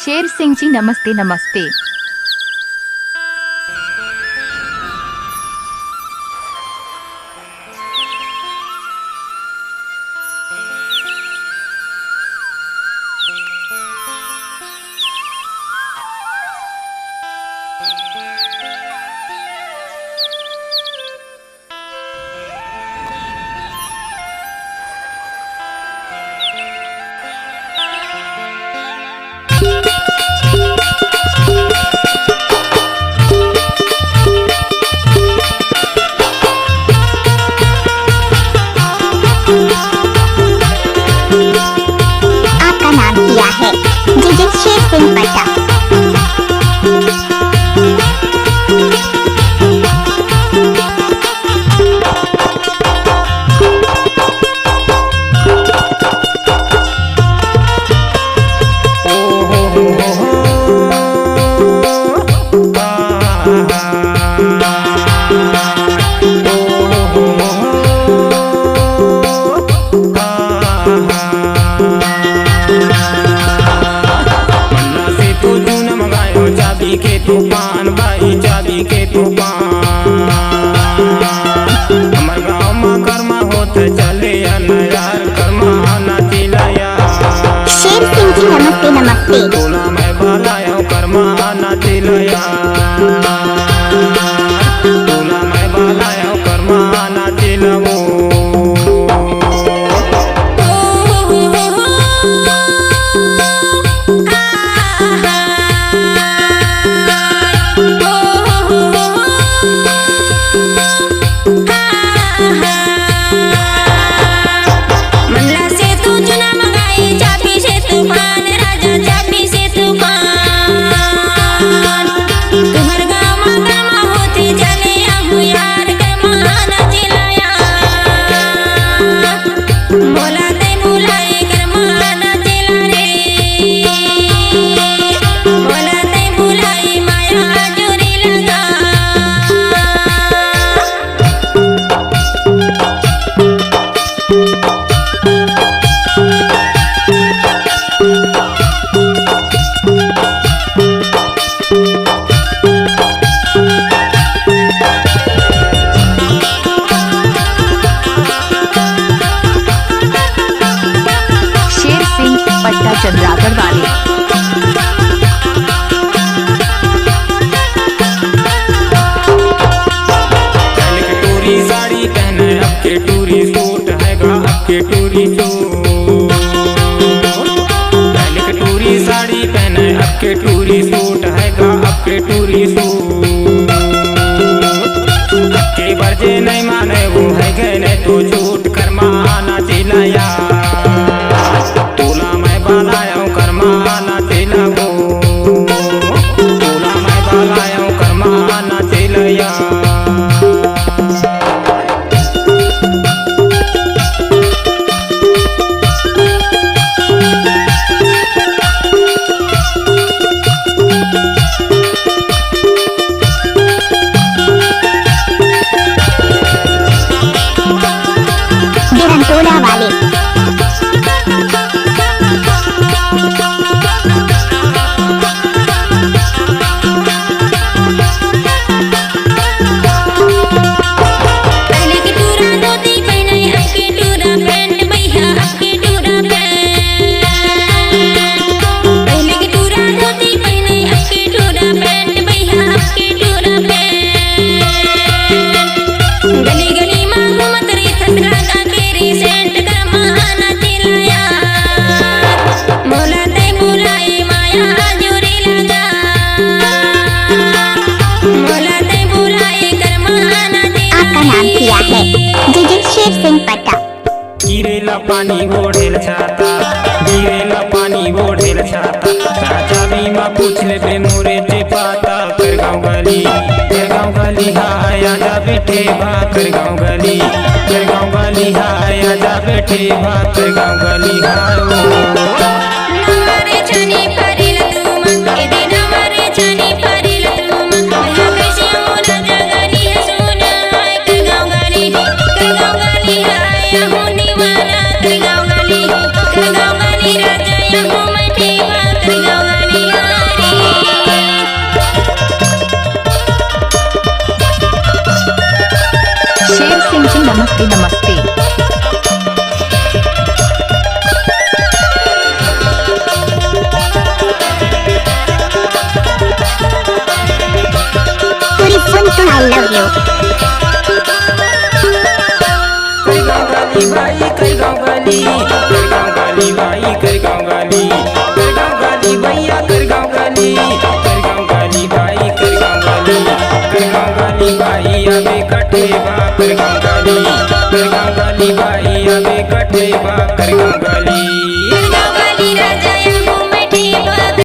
शेर सिंह जी नमस्ते नमस्ते। आपका नाम क्या है? डीजे शेर सिंह पट्टा। चाबी के तूफान भाई चाबी के तूफान हमार गाँव में कर्मा होते चले यार कर्मा आना चिलाया। शेर सिंह जी नमस्ते नमस्ते। टोला में बालाया कर्मा आना चिलाया। टोला में बालाया कर्मा आना चिलाओ। चंद्रागढ़ वाले टूरी साड़ी पहने अब के टूरी सूट हैगा अब के टूरी सूट। पहले के टूरी साड़ी पहने अब के टूरी सूट हैगा अब के टूरी सूट। के बरजे नहीं माने वो है गए नहीं तो झूठ कर्मा आना चिलाया। टोला में बालाया कर्मा आना चिलाओ। टोला में बालाया कर्मा आना चिलाया। टोला वाले डीजे शेर सिंह पट्टा। गिरेला पानी ओढ़ेल छाता गिरेला पानी ओढ़ेल छाता। चाबी माँ पूछ ले बे मोरे जे पाता कर गाँव गली हाय आजा बैठे भा कर गाँव गली हाय आजा बैठे भा कर गाँव गली हाय। गाँव गली राजा यहाँ मैं ठीक बात गाँव गली। शेर सिंह जी नमस्ते नमस्ते। पूरी सुन सुन आई लव यू। कर गाँव गाली भाई कर गाँव गाली, कर गाँव गाली भाई कर गाँव गाली, कर गाँव गाली भैया कर गाँव गाली, कर गाँव गाली भाई कर गाँव गाली, कर गाँव गाली भाई अबे कटे बा कर गाँव गाली, कर गाँव गाली भाई अबे कटे बा कर गाँव गाली।